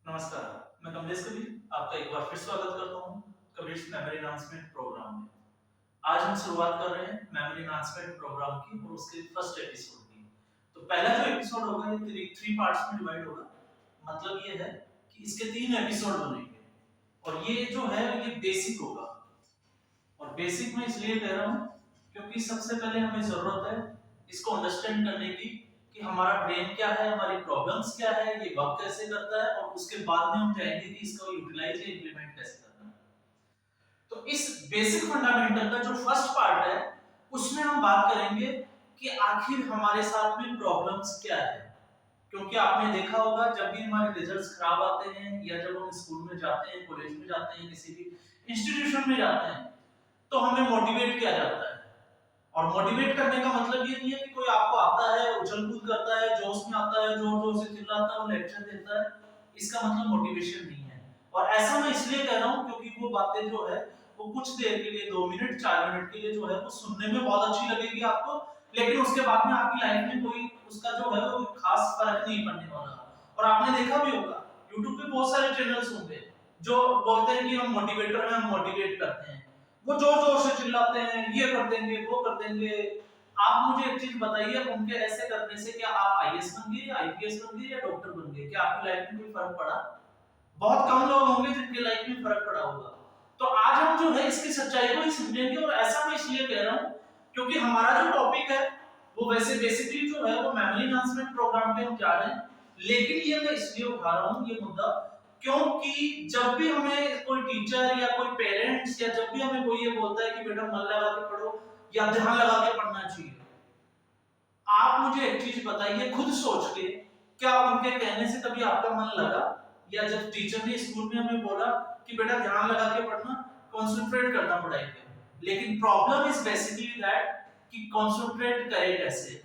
नमस्कार, मैं कमलेश कबीर आपका एक बार फिर स्वागत करता हूँ कबीर्स मेमोरी एनहांसमेंट प्रोग्राम में। आज हम शुरुआत कर रहे हैं मेमोरी एनहांसमेंट प्रोग्राम की और उसके फर्स्ट एपिसोड की। तो पहला जो एपिसोड होगा ये थ्री पार्ट्स में डिवाइड होगा। मतलब ये है कि इसके 3 एपिसोड बनेंगे और ये जो है ये बेसिक होगा। और बेसिक में इसलिए कह रहा हूँ क्योंकि सबसे पहले हमें जरूरत है इसको अंडरस्टैंड करने की कि हमारा ब्रेन क्या है, हमारी प्रॉब्लम्स क्या है, ये वर्क कैसे करता है, और उसके बाद में हम जाएंगे कि इसका यूटिलाइज या इंप्लीमेंट कैसे करना है। तो इस बेसिक फंडामेंटल का जो फर्स्ट पार्ट है उसमें हम बात करेंगे कि आखिर हमारे साथ में प्रॉब्लम्स क्या है। क्योंकि आपने देखा होगा जब भी हमारे रिजल्ट्स खराब आते हैं या जब हम स्कूल में जाते हैं, कॉलेज में जाते हैं, किसी भी इंस्टीट्यूशन में जाते हैं तो हमें मोटिवेट किया जाता है। और मोटिवेट करने का मतलब ये नहीं है कि कोई आपको आता है, उछल कूद करता है, जोश में आता है, जोर जोर से चिल्लाता है और लेक्चर देता है। इसका मतलब मोटिवेशन नहीं है। और ऐसा मैं इसलिए कह रहा हूं क्योंकि वो बातें जो है वो कुछ देर के लिए, 2 मिनट 4 मिनट के लिए जो है वो सुनने में बहुत अच्छी लगेगी आपको, लेकिन उसके बाद में आपकी लाइफ में कोई उसका जो है वो खास फर्क नहीं पड़ने वाला। और आपने देखा भी होगा यूट्यूब पे बहुत सारे चैनल्स होंगे जो बोलते हैं कि हम मोटिवेटर हैं, हम मोटिवेट करते हैं। वो जोर जोर से चिल्लाते हैं, ये कर देंगे, वो कर देंगे। आप मुझे एक चीज बताइए, उनके ऐसे करने से क्या आप आईएएस बन गए, आईपीएस बन गए या डॉक्टर बन गए? क्या आपकी लाइफ में कोई फर्क पड़ा? बहुत कम लोग होंगे जिनकी लाइफ में फर्क पड़ा होगा। तो आज हम जो है इसकी सच्चाई को ही समझेंगे। और ऐसा मैं इसलिए कह रहा हूं क्योंकि हमारा जो टॉपिक है वो वैसे बेसिकली जो है वो मेमोरी एनहांसमेंट प्रोग्राम पे हम जा रहे हैं, लेकिन ये मैं इसलिए उठा रहा हूं ये मुद्दा क्योंकि जब भी हमें कोई टीचर या कोई पेरेंट्स या जब भी हमें कोई ये बोलता है कि बेटा मन लगा के पढ़ो या ध्यान लगा के पढ़ना चाहिए, आप मुझे एक चीज बताइए खुद सोच के, क्या उनके कहने से कभी आपका मन लगा? या जब टीचर ने स्कूल में हमें बोला कि बेटा ध्यान लगा के पढ़ना, कंसंट्रेट करना पढ़ाई पे, लेकिन प्रॉब्लम इज बेसिकली दैट कि कंसंट्रेट करें कैसे।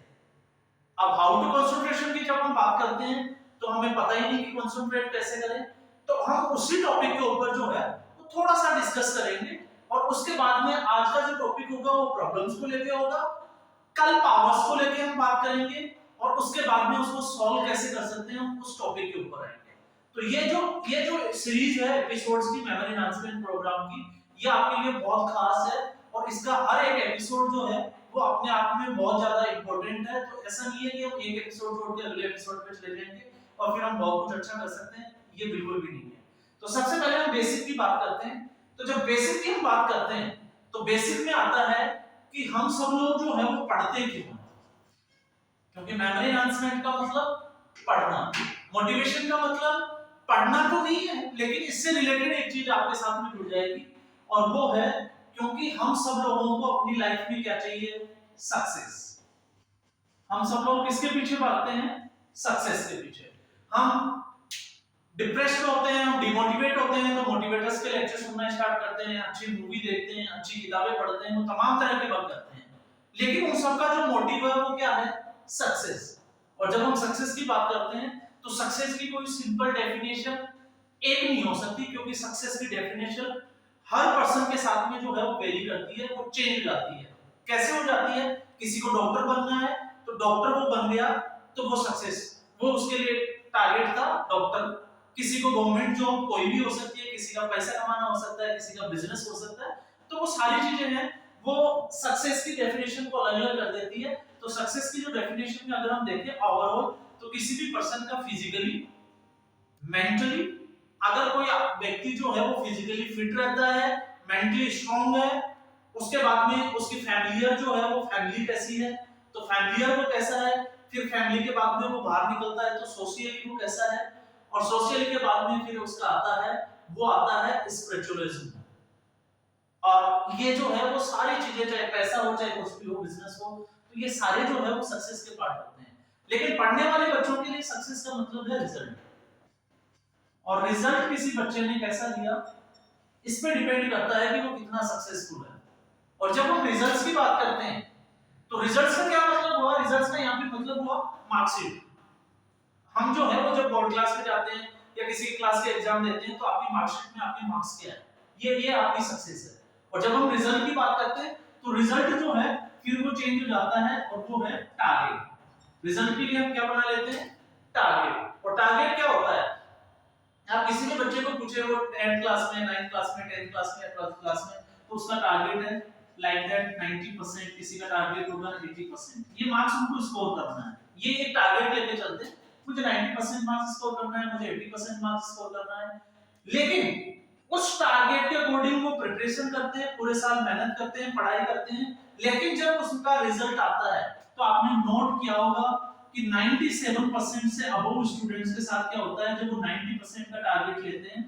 अब हाउ टू कंसंट्रेशन की जब हम बात करते हैं तो हमें पता ही नहीं कि कंसंट्रेट कैसे करें। तो हम उसी टॉपिक के ऊपर जो है वो थोड़ा सा डिस्कस करेंगे और उसके बाद में आज का जो टॉपिक होगा वो प्रॉब्लम्स को लेके होगा, कल पावर्स को लेके हम बात करेंगे और उसके बाद में उसको सॉल्व कैसे कर सकते हैं हम उस टॉपिक के ऊपर आएंगे। तो ये जो सीरीज है एपिसोड्स की मेमोरी एनहांसमेंट प्रोग्राम की, ये आपके लिए बहुत खास है और इसका हर एक एपिसोड जो है वो अपने आप में बहुत ज्यादा इंपॉर्टेंट है। तो ऐसा नहीं है कि हम एक एपिसोड छोड़ के अगले एपिसोड पे चले जाएंगे और फिर हम बहुत कुछ अच्छा कर सकते हैं, ये बिल्कुल भी नहीं है। तो सबसे पहले हम बेसिक की बात करते हैं। तो जब बेसिक की हम बात करते हैं तो बेसिक में आता है कि हम सब लोग जो है वो पढ़ते क्यों हैं। क्योंकि मेमोरी एनहांसमेंट का मतलब पढ़ना, मोटिवेशन का मतलब पढ़ना तो नहीं है, लेकिन इससे रिलेटेड एक चीज आपके साथ में जुड़ जाएगी और वो है क्योंकि हम सब लोगों को अपनी लाइफ में क्या चाहिए? सक्सेस। हम सब लोग किसके पीछे भागते हैं? सक्सेस के पीछे। हम डिप्रेस्ड होते हैं, हम डिमोटिवेट होते हैं तो मोटिवेटर्स के लेक्चर सुनना स्टार्ट करते हैं, अच्छी मूवी देखते हैं, अच्छी किताबें पढ़ते हैं, वो तमाम तरह के वर्क करते हैं, लेकिन उन सबका जो मोटिव है वो क्या है? सक्सेस। और जब हम सक्सेस की बात करते हैं तो सक्सेस की कोई सिंपल डेफिनेशन एक नहीं हो सकती, क्योंकि सक्सेस की डेफिनेशन हर पर्सन के साथ में जो है वो वेरी करती है, वो चेंज हो जाती है। कैसे हो जाती है? किसी को डॉक्टर बनना है तो डॉक्टर वो बन गया तो वो सक्सेस, वो उसके लिए टारगेट था डॉक्टर। किसी को गवर्नमेंट जॉब कोई भी हो सकती है, किसी का पैसा कमाना हो सकता है, किसी का बिजनेस हो सकता है, तो वो सारी चीजें हैं वो सक्सेस की डेफिनेशन को अलग अलग कर देती है। तो सक्सेस की जो डेफिनेशन में अगर हम देखें ओवरऑल, तो किसी भी पर्सन का फिजिकली, मेंटली, अगर कोई व्यक्ति जो है वो फिजिकली फिट रहता है, मेंटली स्ट्रांग है, उसके बाद में उसकी फैमिलियर जो है वो फैमिली कैसी है, तो फैमिलियर वो कैसा है, फिर फैमिली के बाद में वो बाहर निकलता है तो सोशली वो कैसा है, और सोशली के बाद में फिर उसका आता है, वो आता है स्पिरिचुअलिज्म। और ये जो है वो सारी चीजें, चाहे पैसा हो, चाहे कुछ भी हो, बिजनेस हो, तो ये सारे जो है वो सक्सेस के पार्ट होते हैं। लेकिन पढ़ने वाले बच्चों के लिए सक्सेस का मतलब है रिजल्ट। और रिजल्ट किसी बच्चे ने कैसा दिया इस पे डिपेंड करता है कि वो कितना सक्सेसफुल है। और जब हम रिजल्ट्स की बात करते हैं तो रिजल्ट्स का क्या मतलब हुआ? रिजल्ट्स का यहाँ पे मतलब हुआ मार्कशीट। हम जो है वो जब बोर्ड क्लास में जाते हैं या किसी क्लास के एग्जाम देते हैं तो आपकी मार्कशीट में आपके मार्क्स क्या है, ये आपकी सक्सेस है। और जब हम रिजल्ट की बात करते हैं तो रिजल्ट जो है फिर वो चेंज हो जाता है और वो है टारगेट। रिजल्ट के लिए हम क्या बना लेते हैं? टारगेट। और टारगेट क्या होता है? आप किसी भी बच्चे को पूछे वो 10th क्लास में, 9th क्लास में, 10th क्लास में, 12th क्लास में, तो उसका टारगेट है लाइक दैट 90%, किसी का टारगेट होगा 80%। ये मार्क्स उनको स्कोर करना है, ये एक टारगेट लेके चलते हैं, मुझे 90% मार्क्स स्कोर करना है, मुझे 80% मार्क्स स्कोर करना है। लेकिन उस टारगेट के अकॉर्डिंग वो प्रिपरेशन करते हैं, पूरे साल मेहनत करते हैं, पढ़ाई करते हैं, लेकिन जब उसका रिजल्ट आता है तो आपने नोट किया होगा कि 97% से अबव स्टूडेंट्स के साथ क्या होता है, जब वो 90% का टारगेट लेते हैं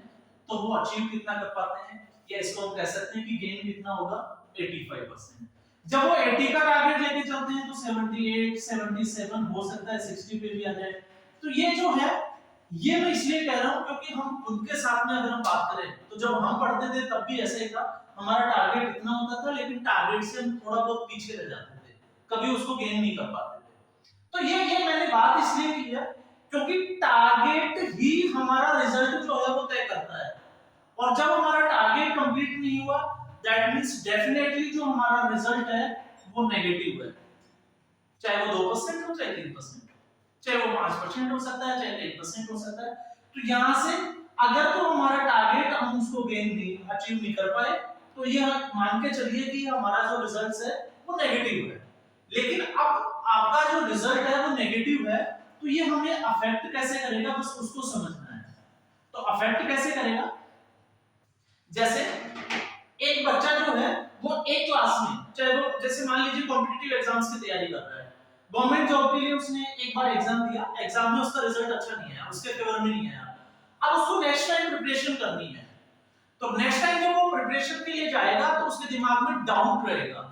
तो वो अचीव कितना कर पाते हैं, या इसको हम कह सकते हैं कि गेन कितना होगा, 85%। जब वो 80 का टारगेट लेके चलते हैं तो 78, 77 हो सकता है 60 पे भी आ जाए। तो ये जो है, ये मैं इसलिए कह रहा हूं क्योंकि हम खुद के साथ में अगर हम बात करें तो जब हम पढ़ते थे तब भी ऐसा ही था, हमारा टारगेट इतना होता था लेकिन टारगेट से हम थोड़ा बहुत पीछे रह जाते थे, कभी उसको गेन नहीं कर पाते थे। तो ये मैंने बात इसलिए की है क्योंकि टारगेट ही हमारा रिजल्ट जो है वो तय करता है, और जब हमारा टारगेट कंप्लीट नहीं हुआ दैट मींस डेफिनेटली जो हमारा रिजल्ट है वो नेगेटिव है, चाहे वो 2% हो चाहे 3%, चाहे वो 5% हो सकता है, चाहे 10% हो सकता है। तो यहां से अगर तो हमारा टारगेट हम उसको गेन नहीं, अचीव नहीं कर पाए, तो ये मान के चलिए कि हमारा जो रिजल्ट है वो नेगेटिव है। लेकिन अब आपका जो रिजल्ट है वो नेगेटिव है, तो ये हमें अफेक्ट कैसे करेगा, बस उसको समझना है। तो अफेक्ट कैसे करेगा, जैसे एक बच्चा जो है वो एक क्लास में, चाहे वो जैसे मान लीजिए कॉम्पिटिटिव एग्जाम्स की तैयारी कर रहा है, गवर्नमेंट जॉब के लिए उसने एक बार एग्जाम दिया, एग्जाम में उसका रिजल्ट अच्छा नहीं आया, उसके फेवर में नहीं आया, अब उसको नेक्स्ट टाइम प्रिपरेशन करनी है। तो नेक्स्ट टाइम जब वो प्रिपरेशन के लिए जाएगा तो उसके दिमाग में डाउट रहेगा,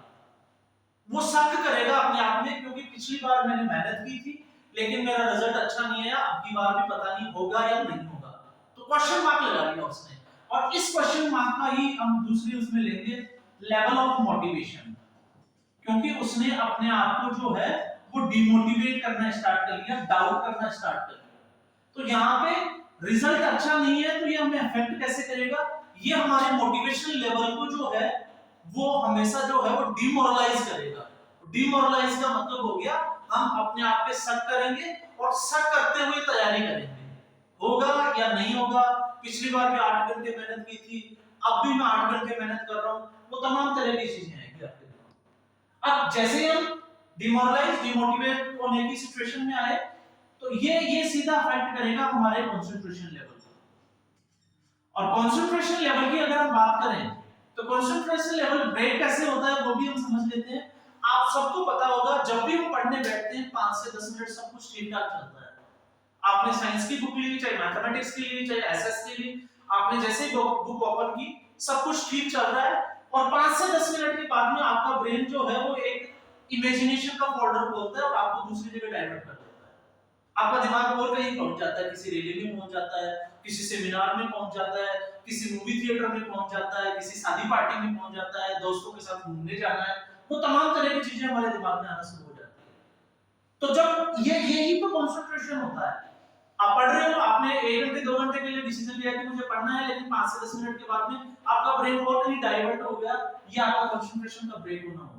वो शक करेगा अपने आप में, क्योंकि पिछली बार मैंने मेहनत की थी लेकिन मेरा रिजल्ट अच्छा नहीं आया, अब की बार भी पता नहीं होगा या नहीं होगा, तो क्वेश्चन मार्क लगा लिया उसने। और इस क्वेश्चन मार्क का ही हम दूसरी उसमें लेंगे लेवल ऑफ मोटिवेशन, क्योंकि उसने अपने आप को जो है वो डिमोटिवेट करना स्टार्ट कर लिया, डाउट करना स्टार्ट कर लिया। तो यहाँ पे रिजल्ट अच्छा नहीं है तो ये हमें अफेक्ट कैसे करेगा, ये हमारे मोटिवेशन लेवल को जो है वो हमेशा जो है वो डिमोरलाइज करेगा। डिमोरलाइज का मतलब हो गया हम अपने आप पे शक करेंगे और शक करते हुए तैयारी करेंगे, होगा या नहीं होगा, पिछली बार भी 8 घंटे मेहनत की थी, अब भी मैं 8 घंटे मेहनत कर रहा हूं, वो तमाम तरह की चीजें आएंगी आपके दिमाग। अब जैसे हम डिमोरलाइज डिमोटिवेट होने की सिचुएशन में आए तो ये सीधा अफेक्ट करेगा हमारे कंसंट्रेशन लेवल को। और कंसंट्रेशन लेवल की अगर हम बात करें तो कंसंट्रेशन लेवल ब्रेक कैसे होता है वो भी हम समझ लेते हैं। आप सबको पता होगा जब भी हम पढ़ने बैठते हैं 5 से 10 मिनट सब कुछ ठीक ठाक चलता है, आपने साइंस की बुक ली, चाहे मैथमेटिक्स की ली, चाहे एसएस की ली, आपने जैसे ही बुक ओपन की सब कुछ ठीक चल रहा है, और 5 से 10 मिनट के बाद में आपका ब्रेन जो है वो एक इमेजिनेशन का फोल्डर खोलता है और आपको दूसरी जगह डाइवर्ट कर देता है। आपका दिमाग और कहीं पहुंच जाता है, किसी रैली में पहुंच जाता है, किसी सेमिनार में पहुंच जाता है, किसी मूवी थिएटर में पहुंच जाता है, किसी शादी पार्टी में पहुंच जाता है, दोस्तों के साथ घूमने जाना है, वो तमाम तरह की चीजें हमारे दिमाग में आना शुरू हो जाती है। तो जब यही तो कंसंट्रेशन होता है, आप पढ़ रहे हो, आपने 1 घंटे 2 घंटे के लिए डिसीजन लिया कि मुझे पढ़ना है, लेकिन 5 से 10 मिनट के बाद में आपका ब्रेन और कहीं डाइवर्ट हो गया, ये आपका कंसंट्रेशन का ब्रेक होना होगा।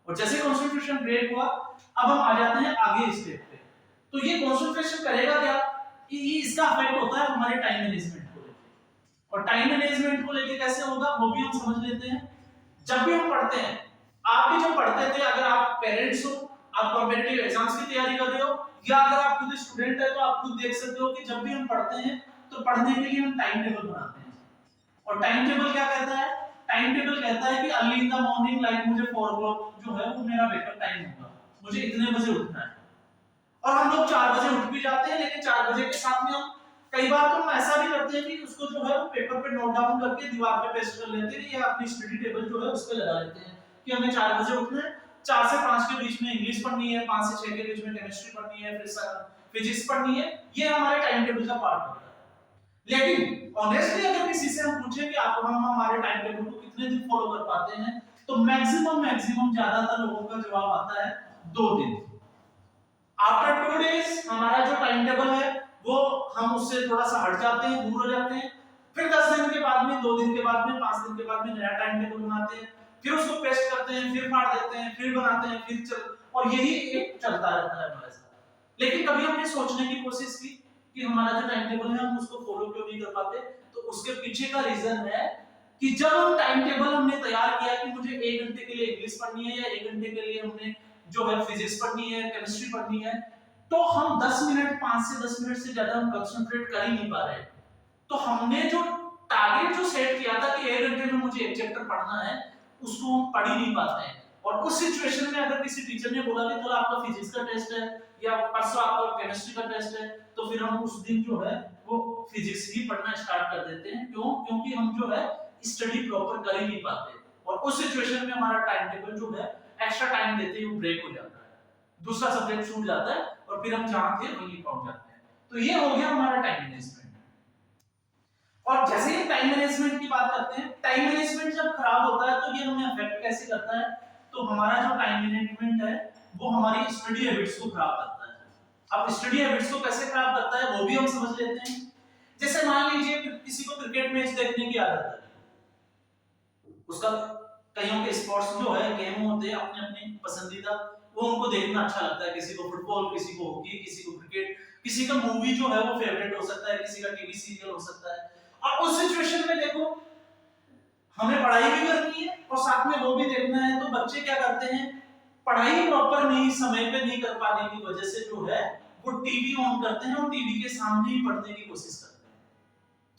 और जैसे कंसंट्रेशन ब्रेक हुआ अब हम आ जाते हैं आगे स्टेप पे। तो ये कंसंट्रेशन करेगा क्या, ये इसका इफेक्ट होता है हमारे टाइम मैनेजमेंट को लेके। और टाइम मैनेजमेंट को लेके कैसे होगा वो भी हम समझ लेते हैं। जब भी हम पढ़ते हैं, आप भी जब पढ़ते थे, अगर आप पेरेंट्स हो, आप कॉम्पिटिटिव एग्जाम्स की तैयारी कर रहे हो, या अगर आप खुद स्टूडेंट है तो आप खुद देख सकते हो कि जब भी हम पढ़ते हैं तो पढ़ने के लिए हम टाइम टेबल बनाते हैं। और टाइम टेबल क्या कहता है, टाइम टेबल कहता है कि early in the morning, like मुझे 4 o'clock जो है वो मेरा वेकअप टाइम होगा, मुझे इतने बजे उठना है। और हम लोग 4 बजे उठ भी जाते हैं, लेकिन 4 बजे के साथ में हम कई बार तो हम ऐसा भी करते हैं कि उसको जो है वो पेपर पे नोट डाउन करके दीवार पे पेस्ट कर लेते हैं, या अपनी स्टडी टेबल जो है उस पे लगा लेते हैं कि हमें 4 बजे उठना है, 4 से 5 के बीच में इंग्लिश पढ़नी है, 5 से 6 के बीच में केमिस्ट्री पढ़नी है, फिर फिजिक्स पढ़नी है। ये हमारे टाइम टेबल का पार्ट होता है। लेकिन ऑनेस्टली अगर किसी से हम पूछें कि आप हम हमारे टाइम टेबल को कितने दिन फॉलो कर पाते हैं, तो मैक्सिमम ज्यादातर लोगों का जवाब आता है 2 दिन। आफ्टर 2 डेज हमारा जो टाइम टेबल है वो हम उससे थोड़ा सा हट जाते हैं, दूर हो जाते हैं। फिर 10 दिन के बाद में, 2 दिन के बाद में, 5 दिन के बाद में नया टाइम टेबल बनाते हैं, फिर उसको पेस्ट करते हैं, फिर फाड़ देते हैं, फिर बनाते हैं, फिर चल, और यही एक चलता रहता है हमारे साथ। लेकिन कभी हमने सोचने की कोशिश की कि हमारा जो टाइम टेबल है हम उसको फॉलो क्यों नहीं कर पाते? तो उसके पीछे का रीजन है कि जब हम टाइम टेबल हमने तैयार किया कि मुझे 1 घंटे के लिए इंग्लिश पढ़नी है या 1 घंटे के लिए हमने जो है फिजिक्स पढ़नी है, केमिस्ट्री पढ़नी है, तो हम 10 मिनट 5 से 10 मिनट से ज्यादा हम कंसंट्रेट कर ही नहीं पा रहे। तो हमने जो टारगेट जो सेट किया था कि 1 घंटे में मुझे एक चैप्टर पढ़ना है, उसको हम पढ़ ही नहीं पाते हैं। और उस सिचुएशन में अगर किसी टीचर ने बोला कि कल आपका फिजिक्स का टेस्ट है या परसों आपका केमिस्ट्री का टेस्ट है, तो फिर हम उस दिन जो है वो फिजिक्स ही पढ़ना स्टार्ट कर देते हैं। क्यों? क्योंकि हम जो है स्टडी प्रॉपर कर ही नहीं पाते और उस सिचुएशन में हमारा टाइम टेबल जो है एक्स्ट्रा टाइम देते ही वो ब्रेक हो जाता है, दूसरा सब्जेक्ट छूट जाता है और फिर हम जहां थे वहीं पहुंच जाते हैं। तो ये हो गया हमारा टाइम मैनेजमेंट। और जैसे ही टाइम मैनेजमेंट की बात करते हैं, टाइम मैनेजमेंट जब खराब होता है तो ये हमें अफेक्ट कैसे करता है? तो हमारा जो टाइम मैनेजमेंट है वो हमारी स्टडी हैबिट्स को खराब करता है। अब स्टडी हैबिट्स को कैसे खराब करता है वो भी हम समझ लेते हैं। जैसे मान लीजिए किसी को क्रिकेट मैच देखने की आदत है, उसका कईयों के स्पोर्ट्स जो है गेम होते हैं अपने अपने पसंदीदा, वो उनको देखना अच्छा लगता है। किसी को फुटबॉल, किसी को हॉकी, किसी को क्रिकेट, किसी का मूवी जो है वो फेवरेट हो सकता है, किसी का टीवी सीरियल हो सकता है। और उस सिचुएशन में देखो हमें पढ़ाई भी करनी है और साथ में वो भी देखना है, तो बच्चे क्या करते हैं, पढ़ाई प्रॉपर नहीं समय पे नहीं कर पाने की वजह से जो है वो टीवी ऑन करते हैं और टीवी के सामने ही पढ़ने की कोशिश करते हैं।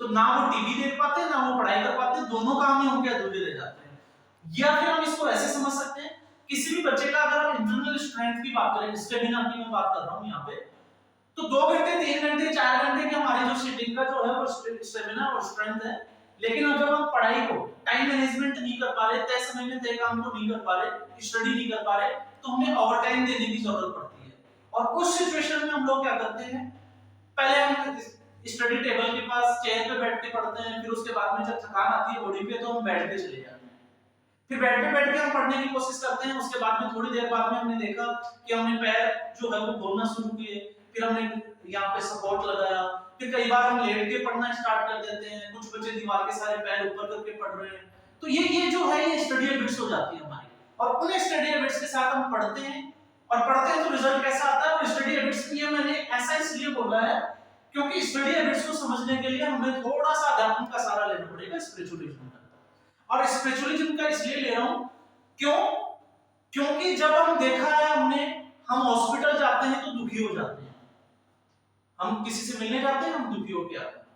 तो ना वो टीवी देख पाते ना वो पढ़ाई कर पाते, दोनों काम ही उनके अधूरे रह जाते हैं। या फिर हम इसको ऐसे समझ सकते हैं, किसी भी बच्चे का अगर हम इंटरनल स्ट्रेंथ की बात करें, स्टेमिना की मैं बात कर रहा हूं यहाँ पे, तो 2 घंटे 3 घंटे 4 घंटे की हमारी जो सीटिंग का जो है वो स्टेमिना और स्ट्रेंथ है, लेकिन अब जब हम पढ़ाई को टाइम मैनेजमेंट नहीं कर पा रहे, तय समय में तय काम को नहीं कर पा रहे, स्टडी नहीं कर पा रहे, तो हमें ओवर टाइम देने की जरूरत पड़ती है। और उस सिचुएशन में हम लोग क्या करते हैं, पहले हम स्टडी टेबल के पास चेयर पे बैठ के पढ़ते हैं, फिर उसके बाद में जब थकान आती है बॉडी पे तो हम बेड पे चले जाते हैं। फिर बेड पे बैठ के हम पढ़ने की कोशिश करते हैं, उसके बाद में थोड़ी देर बाद में हमने देखा कि हमने पैर जो है वो खोलना शुरू किए, फिर हमने यहाँ पे सपोर्ट लगाया, फिर कई बार हम लेट के पढ़ना स्टार्ट कर देते हैं, कुछ बच्चे दीवार के सारे पैर ऊपर करके पढ़ रहे हैं। तो ये जो है ये स्टडी हैबिट्स हो जाती है हमारी, और उन स्टडी हैबिट्स के साथ हम पढ़ते हैं, और पढ़ते हैं तो रिजल्ट कैसा आता है? और स्टडी हैबिट्स के लिए मैंने ऐसा इसलिए बोला है क्योंकि स्टडी हैबिट्स को समझने के लिए हमें थोड़ा सा अध्यात्म का सहारा लेना पड़ेगा, स्पिरिचुअलिज्म का। और स्पिरिचुअलिज्म का इसलिए ले रहा हूं, क्यों? क्योंकि जब हम देखा है हमने, हम हॉस्पिटल जाते हैं तो दुखी हो जाते हैं, हम किसी से मिलने जाते हैं हम दुखी होकर आते हैं,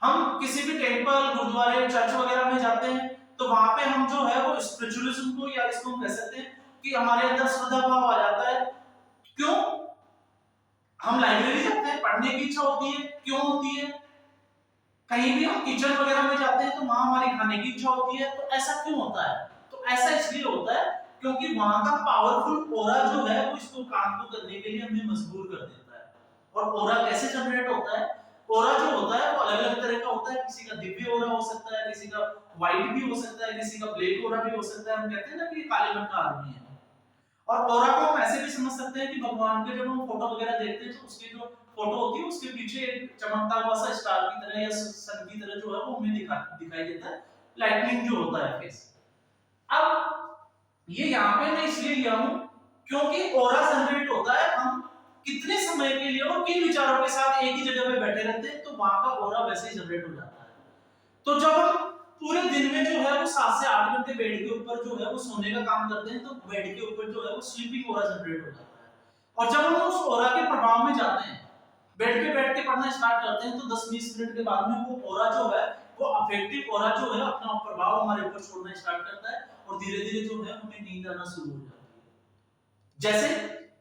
हम किसी भी टेंपल, गुरुद्वारे, चर्च वगैरह में जाते हैं तो वहां पे हम जो है वो स्पिरिचुअलिज्म को, या इसको हम कह सकते हैं कि हमारे अंदर श्रद्धा भाव आ जाता है। क्यों? हम लाइब्रेरी जाते हैं, पढ़ने की इच्छा होती है, क्यों होती है? कहीं भी हम किचन वगैरह में जाते हैं तो वहां हमारी खाने की इच्छा होती है, तो ऐसा क्यों होता है? तो ऐसा इसलिए होता है क्योंकि वहां का पावरफुल ऑरा जो है वो इसको काम को करने के लिए हमें मजबूर कर देता है। और ऑरा कैसे जनरेट होता है? ऑरा जो होता है वो अलग-अलग तरह का होता है, किसी का दिव्य ऑरा हो सकता है, किसी का व्हाइट भी हो सकता है, किसी का ब्लैक ऑरा भी हो सकता है। हम कहते हैं ना कि काले रंग का आदमी है। और ऑरा को हम ऐसे भी समझ सकते हैं कि भगवान के जब हम फोटो वगैरह देखते हैं तो उसकी जो फोटो होती है उसके पीछे एक चमकता हुआ सा स्टार की तरह या सन की तरह जो है वो हमें दिखाई देता है, लाइटनिंग जो होता है फेस। अब ये यहाँ पे मैं इसलिए लिया हूं क्योंकि ऑरा जनरेट होता है हम कितने समय के लिए और किन विचारों के साथ एक ही जगह पे बैठे रहते हैं, तो वहां का ऑरा वैसे ही जनरेट हो जाता है। तो जब हम पूरे दिन में जो है वो 7 से 8 घंटे बेड के ऊपर जो है वो सोने का काम करते हैं, तो बेड के ऊपर जो है वो स्लीपिंग ऑरा जनरेट हो जाता है। और जब हम उस ऑरा के प्रभाव में जाते हैं, बेड पे बैठ के पढ़ना स्टार्ट करते हैं, तो 10-20 मिनट के बाद में वो ऑरा जो है वो अफेक्टिव ऑरा जो है अपना प्रभाव हमारे ऊपर छोड़ना स्टार्ट करता है, और धीरे-धीरे जो है हमें नींद आना शुरू हो जाती है। जैसे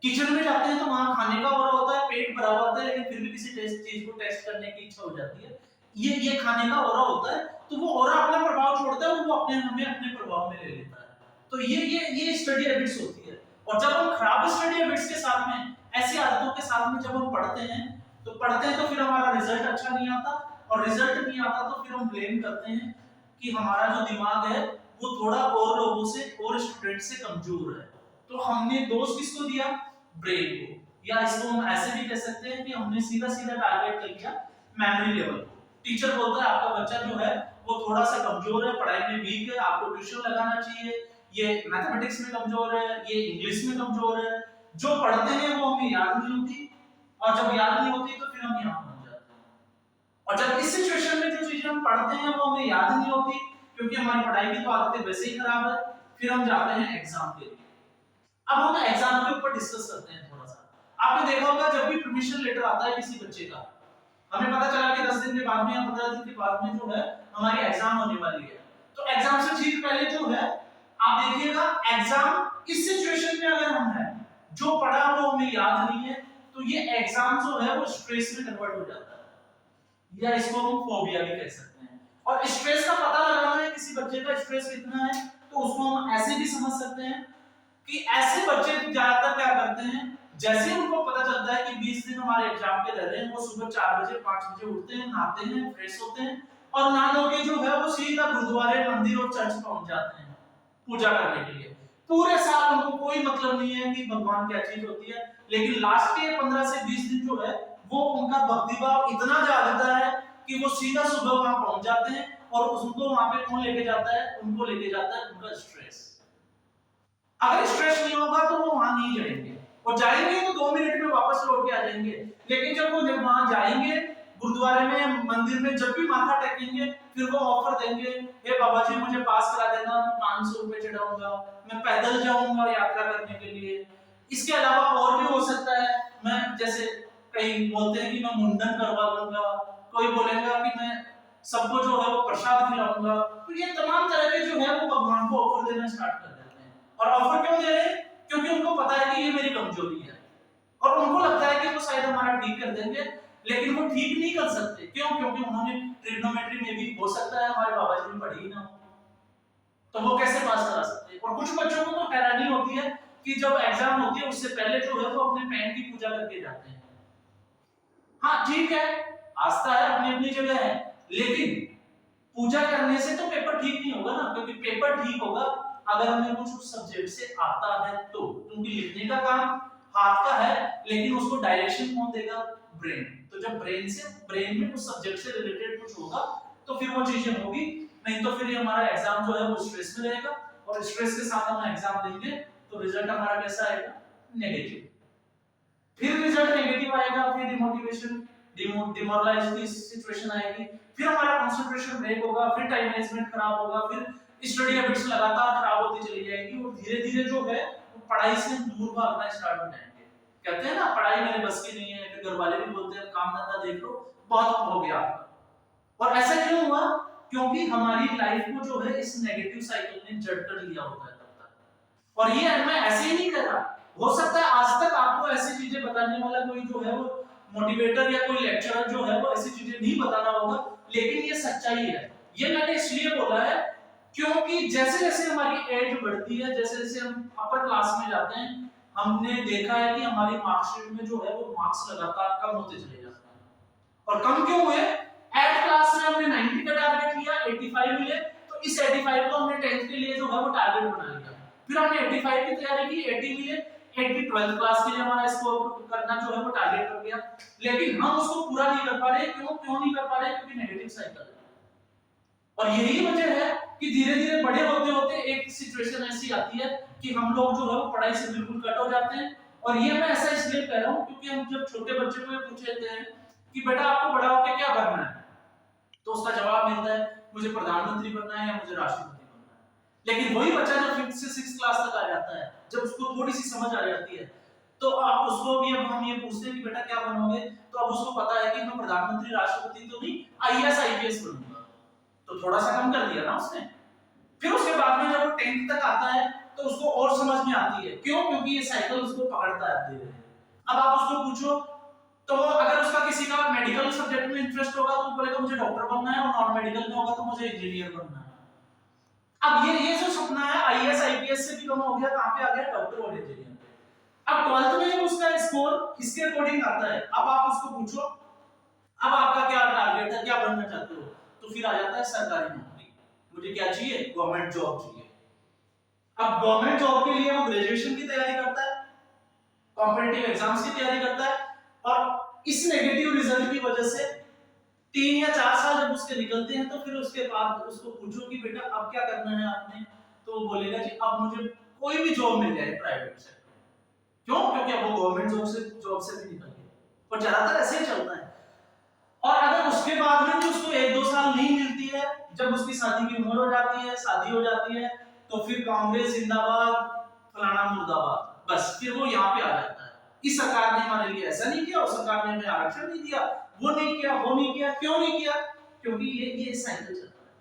किचन में जाते हैं तो वहां खाने का ऑरा होता है, पेट भरा हुआ होता है, लेकिन फिर भी किसी चीज को टेस्ट करने की इच्छा हो जाती है, ये खाने का ऑरा होता है। तो वो ऑरा अपना प्रभाव छोड़ता है और वो हमें अपने प्रभाव में ले लेता है। तो ये स्टडी हैबिट्स होती है। और जब हम खराब स्टडी हैबिट्स के साथ में, ऐसी आदतों के साथ में जब हम पढ़ते हैं तो फिर हमारा रिजल्ट अच्छा नहीं आता, और रिजल्ट नहीं आता तो फिर हम ब्लेम करते हैं कि हमारा जो दिमाग है वो थोड़ा और लोगों से और स्टूडेंट से कमजोर है। तो हमने दोष किसको दिया? ब्रेन को। या इसको हम ऐसे भी कह सकते हैं कि हमने सीधा सीधा टारगेट कर लिया मेमोरी लेवल को। टीचर बोलता है आपका बच्चा जो है वो थोड़ा सा कमजोर है, पढ़ाई में वीक है, आपको ट्यूशन लगाना चाहिए, ये मैथमेटिक्स में कमजोर है, ये इंग्लिश में कमजोर है। जो पढ़ते हैं वो हमें याद नहीं होती, और जब याद नहीं होती तो फिर हम यहाँ पहुंच और जब इस सिचुएशन में जो चीजें हम पढ़ते हैं वो हमें याद नहीं होती, क्योंकि हमारी पढ़ाई की तो आदतें वैसे ही खराब है, फिर हम जाते हैं एग्जाम के लिए। अब हम एग्जाम के ऊपर डिस्कस करते हैं थोड़ा सा। आपने देखा होगा जब भी परमिशन लेटर आता है किसी बच्चे का, हमें पता चला कि 10 दिन के बाद में या 15 दिन के बाद में जो है हमारी एग्जाम होने वाली है, तो एग्जाम से ठीक पहले जो है आप देखिएगा एग्जाम इस सिचुएशन में अगर हम हैं, जो पढ़ा वो हमें याद नहीं है, तो ये एग्जाम जो है वो स्ट्रेस में कन्वर्ट हो जाता है, या इसको हम फोबिया भी कह सकते हैं। और स्ट्रेस का पता लगाना है किसी बच्चे का स्ट्रेस कितना है, तो उसको हम ऐसे भी समझ सकते हैं कि ऐसे बच्चे ज्यादातर क्या करते हैं, जैसे उनको पता चलता है कि 20 दिन हमारे एग्जाम के रह रहे हैं, वो सुबह 4 बजे 5 बजे उठते हैं, नहाते हैं, फ्रेश होते हैं और नहा धो के जो है वो सीधा गुरुद्वारे, मंदिर और चर्च पहुंच जाते हैं पूजा करने के लिए। पूरे साल उनको कोई मतलब नहीं है कि भगवान क्या चीज होती है, लेकिन लास्ट के 15 से 20 दिन जो है वो उनका भक्ति भाव इतना जागता है कि वो सीधा सुबह वहां पहुंच जाते हैं, और उनको वहां पे कौन लेके जाता है, उनको लेके जाता है उनका स्ट्रेस। अगर स्ट्रेस नहीं होगा तो वो वहां नहीं जाएंगे, और जाएंगे तो 2 मिनट में वापस लौट के आ जाएंगे। लेकिन जब वो वहां जाएंगे गुरुद्वारे में, मंदिर में, जब भी माथा टेकेंगे फिर वो ऑफर देंगे, हे बाबा जी मुझे पास करा देना, मैं 500 रुपए चढ़ाऊंगा, मैं पैदल जाऊंगा यात्रा करने के लिए। इसके अलावा और भी हो सकता है, मैं जैसे कई बोलते हैं कि मैं मुंडन करवा लूंगा, कोई बोलेगा कि मैं सबको जो है वो प्रसाद खिलाऊंगा। तो ये तमाम तरह के जो है वो भगवान को ऑफर देना स्टार्ट कर देते हैं। और ऑफर क्यों दे रहे हैं? क्योंकि उनको पता है कि ये मेरी कमजोरी है, और उनको लगता है कि वो शायद हमारा ठीक कर देंगे, लेकिन वो ठीक नहीं कर सकते। क्यों? क्योंकि उन्होंने ट्रिग्नोमेट्री में भी हो सकता है हमारे बाबा जी ने पढ़ी ही ना हो, तो वो कैसे पास करा सकते हैं। और कुछ बच्चों को तो हैरानी होती है कि जब एग्जाम होती है उससे पहले जो है वो अपने पैन की पूजा करके जाते हैं। हाँ ठीक है, आस्था है, अपनी अपनी जगह है, लेकिन पूजा करने से तो पेपर ठीक नहीं होगा ना, क्योंकि पेपर ठीक होगा अगर हमें कुछ उस सब्जेक्ट से आता है तो। क्योंकि लिखने का काम हाथ का है, लेकिन उसको डायरेक्शन कौन देगा? ब्रेन। तो जब ब्रेन में उस सब्जेक्ट से रिलेटेड कुछ होगा तो फिर वो चीजें होगी, नहीं तो फिर ये हमारा एग्जाम जो है वो स्ट्रेस में रहेगा, और स्ट्रेस के साथ हम एग्जाम देंगे तो रिजल्ट हमारा कैसा आएगा? नेगेटिव। फिर रिजल्ट नेगेटिव आएगा, फिर डिमोटिवेशन, डिमोरलाइज की सिचुएशन आएगी, फिर हमारा कंसंट्रेशन ब्रेक होगा, फिर टाइम मैनेजमेंट खराब होगा, फिर स्टडी हैबिट्स लगातार खराब होती चली जाएगी, और धीरे-धीरे जो है वो पढ़ाई से दूर भागना स्टार्ट हो जाएंगे। कहते हैं ना पढ़ाई मेरे बस की नहीं है, फिर घर वाले भी बोलते हैं काम धंधा देख लो, बहुत हो गया आपका। और ऐसा क्यों हुआ? क्योंकि हमारी लाइफ को जो है इस नेगेटिव साइकिल ने जड़ कर लिया होता है तब तक। और ये मैं ऐसे ही नहीं कर रहा, हो सकता है आज तक आपको ऐसी चीजें बताने वाला कोई जो है वो मोटिवेटर या कोई लेक्चरर जो है वो ऐसी चीजें नहीं बताना होगा, लेकिन ये सच्चाई है। ये मैंने इसलिए बोला है क्योंकि जैसे जैसे हमारी एज बढ़ती है, जैसे जैसे हम अपर क्लास में जाते हैं, हमने देखा है कि हमारी मार्कशीट में जो है वो मार्क्स लगातार कम होते चले जाते हैं। और कम क्यों हुए? 8th क्लास में हमने 90 का टारगेट लिया, 85 मिले, तो इस 85 को हमने 10th के लिए जो है वो टारगेट बना लिया। फिर हमने 85 की तैयारी की, 80 मिले, 80 12th क्लास के लिए हमारा स्कोर करना जो है वो टारगेट कर दिया, लेकिन हम उसको पूरा नहीं कर पा रहे। क्यों नहीं कर पा रहे? क्योंकि नेगेटिव साइकिल है। और यही वजह है कि धीरे-धीरे बड़े होते होते एक सिचुएशन ऐसी आती है कि हम लोग जो है वो पढ़ाई से बिल्कुल कट हो जाते हैं। और ये मैं ऐसा इसलिए कह रहा हूं क्योंकि हम जब छोटे बच्चे को ये पूछ लेते हैं कि बेटा आपको बड़ा होकर क्या बनना है, तो उसका जवाब मिलता है मुझे प्रधानमंत्री बनना है या मुझे राष्ट्रपति बनना है। लेकिन वही बच्चा जब 5th से 6th क्लास तक आ जाता है, जब उसको थोड़ी सी समझ आ जाती है, तो आप उसको भी, अब हम ये पूछते हैं कि बेटा क्या बनोगे, तो अब उसको पता है कि मैं प्रधानमंत्री राष्ट्रपति तो नहीं, आईएएस आईपीएस बनूंगा। तो थोड़ा सा कम कर दिया ना उसने। फिर उसके बाद में जब वो 10th तक आता है तो उसको और समझ में आती है। क्यों? क्योंकि ये साइकिल उसको पकड़ता है धीरे धीरे। अब आप उसको पूछो तो अगर उसका किसी का मेडिकल सब्जेक्ट में इंटरेस्ट होगा तो वो बोलेगा मुझे डॉक्टर बनना है, और नॉन मेडिकल में होगा तो मुझे इंजीनियर बनना है। अब ये जो सपना है आईएएस आईपीएस से भी कम हो गया, कहां पे आ गया? डॉक्टर और इंजीनियर पे। अब 12th में जब उसका स्कोर इसके अकॉर्डिंग आता है, अब आप उसको पूछो अब आपका क्या टारगेट है, क्या बनना चाहते हो, तो फिर आ जाता है सरकारी नौकरी। मुझे क्या चाहिए? गवर्नमेंट जॉब चाहिए। अब गवर्नमेंट जॉब के लिए वो ग्रेजुएशन की तैयारी करता है, कॉम्पिटिटिव एग्जाम्स की तैयारी करता है, और इस नेगेटिव रिजल्ट की वजह से 3 या 4 साल जब उसके निकलते हैं तो फिर उसके बाद उसको पूछो कि बेटा अब क्या करना है आपने, तो वो बोलेगा कि अब मुझे कोई भी जॉब मिल जाए प्राइवेट सेक्टर में। क्यों? क्योंकि अब वो गवर्नमेंट जॉब से भी निकल गया। और ज्यादातर ऐसे ही चलता है। और अगर उसके बाद में भी उसको 1-2 साल नहीं मिलती है, जब उसकी शादी की उम्र हो जाती है, शादी हो जाती है, तो फिर कांग्रेस जिंदाबाद, फलाना मुर्दाबाद, बस फिर वो यहाँ पे आ जाता है। इस सरकार ने हमारे लिए ऐसा नहीं किया, उस सरकार ने हमें आरक्षण नहीं दिया, वो नहीं किया, वो नहीं किया, क्यों नहीं किया? क्योंकि ये साइकिल चल रहा है।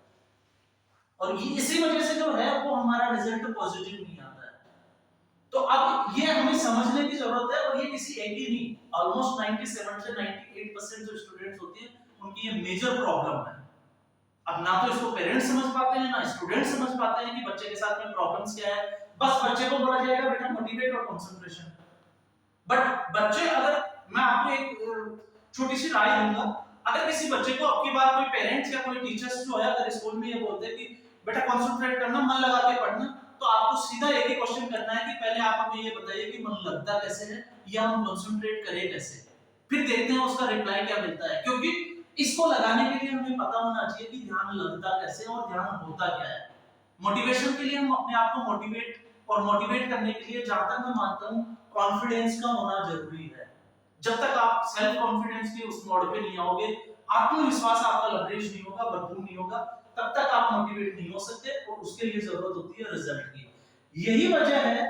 और ये इसी वजह से जो है वो हमारा रिजल्ट पॉजिटिव नहीं आता है। तो अब ये हमें समझने की जरूरत है, और ये किसी एक ही नहीं, ऑलमोस्ट 97 से 98% जो स्टूडेंट्स होती है उनकी ये मेजर प्रॉब्लम है। अब ना तो इसको पेरेंट्स समझ पाते हैं, ना स्टूडेंट समझ पाते हैं कि बच्चे के साथ में प्रॉब्लम्स क्या है। बस बच्चे को बोला जाएगा बेटा मोटिवेट और कंसंट्रेशन, बट बच्चे, अगर मैं आपको एक छोटी सी राय दूंगा, अगर किसी बच्चे को आपकी बात कोई पेरेंट्स या कोई टीचर्स जो है अगर स्कूल में ये बोलते हैं कि बेटा कंसंट्रेट करना, मन लगा के पढ़ना, तो आपको सीधा एक ही क्वेश्चन करना है कि पहले आप हमें ये बताइए कि मन लगता कैसे है, या हम कंसंट्रेट करें कैसे, फिर देखते हैं उसका रिप्लाई क्या मिलता है। क्योंकि इसको लगाने के लिए हमें पता होना चाहिए कि ध्यान लगता कैसे और ध्यान होता क्या है। मोटिवेशन के लिए हम अपने आप को मोटिवेट करने के लिए, जहां तक मैं मानता हूं, कॉन्फिडेंस का होना जरूरी है। जब तक आप सेल्फ कॉन्फिडेंस के उस मोड पे नहीं आओगे, आत्मविश्वास आपका लवरेज नहीं होगा, भरपूर नहीं होगा, तब तक आप मोटिवेट नहीं हो सकते, और उसके लिए जरूरत होती है रिजल्ट की। यही वजह है,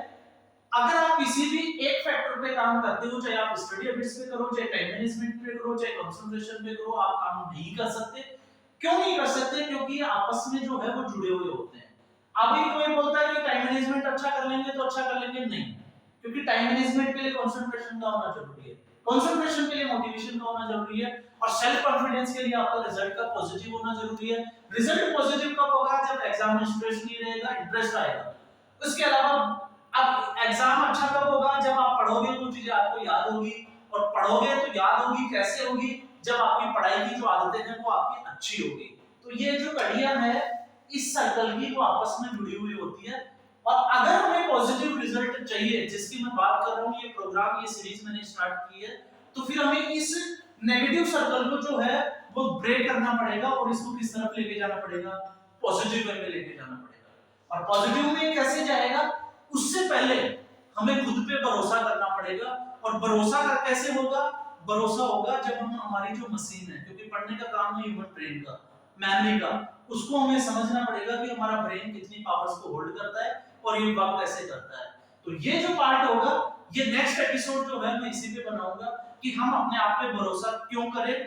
अगर आप किसी भी एक फैक्टर पे काम करते हो, चाहे आप स्टडी हैबिट्स पे करो, चाहे टाइम मैनेजमेंट पे करो, चाहे कंसंट्रेशन पे करो, आप काम नहीं कर सकते। क्यों नहीं कर सकते? क्योंकि आपस में जो है वो जुड़े हुए होते हैं। अभी कोई बोलता है कि टाइम मैनेजमेंट अच्छा कर लेंगे तो अच्छा कर लेंगे, नहीं, क्योंकि टाइम मैनेजमेंट के लिए कंसंट्रेशन का होना जरूरी है, कंसंट्रेशन के लिए मोटिवेशन का होना जरूरी है, और सेल्फ कॉन्फिडेंस के लिए आपका रिजल्ट का पॉजिटिव होना जरूरी है। रिजल्ट पॉजिटिव कब होगा? जब एग्जाम में स्ट्रेस नहीं रहेगा, इंटरेस्ट आएगा। उसके अलावा अब एग्जाम अच्छा कब होगा? जब आप पढ़ोगे तो चीजें आपको याद होगी, और पढ़ोगे तो याद होगी कैसे होगी? जब आपकी पढ़ाई की जो आदतें हैं वो आपकी अच्छी होगी। तो ये जो कड़ियां है इस सर्कल की, वो आपस में जुड़ी हुई होती है। और अगर हमें पॉजिटिव रिजल्ट चाहिए, जिसकी मैं बात कर रहा हूं, ये प्रोग्राम, ये सीरीज मैंने स्टार्ट की है, तो फिर हमें इस नेगेटिव सर्कल को जो है वो ब्रेक करना पड़ेगा, और इसको किस तरफ लेके जाना पड़ेगा? पॉजिटिव वे में लेके जाना पड़ेगा। और पॉजिटिव में कैसे जाएगा? उससे पहले हमें खुद पे भरोसा करना पड़ेगा, और भरोसा का कैसे होगा? भरोसा होगा जब हम, हमारी जो मशीन है, क्योंकि पढ़ने का काम है ह्यूमन ब्रेन का, मेमोरी का, उसको हमें समझना पड़ेगा कि हमारा ब्रेन कितनी पावर्स को होल्ड करता है और ये वर्क कैसे करता है। तो ये जो पार्ट होगा, ये नेक्स्ट एपिसोड जो है मैं इसी पे बनाऊंगा, कि हम अपने आप पे भरोसा क्यों करें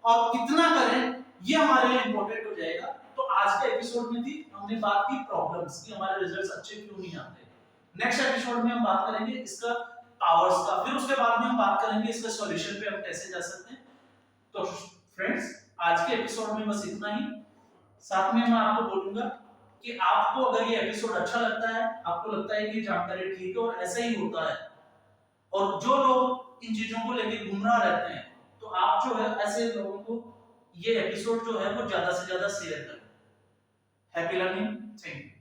और कितना करें, ये हमारे लिए इंपॉर्टेंट हो जाएगा। तो आज के एपिसोड में थी, हमने बात की प्रॉब्लम्स की, हमारे रिजल्ट्स अच्छे क्यों नहीं आते। नेक्स्ट एपिसोड में हम बात करेंगे इसका पावर्स का, फिर उसके बाद में हम बात करेंगे इसका सॉल्यूशन पे हम कैसे जा सकते हैं। तो फ्रेंड्स, आज के एपिसोड में बस इतना ही। साथ में मैं आपको बोलूंगा कि आपको अगर ये एपिसोड अच्छा लगता है, आपको लगता है कि जानकारी ठीक है और ऐसा ही होता है, और जो लोग इन चीजों को लेकर गुमराह रहते हैं, तो आप जो है ऐसे लोगों को ये एपिसोड जो है वो ज्यादा से ज्यादा शेयर करें। Happy learning. Thank you.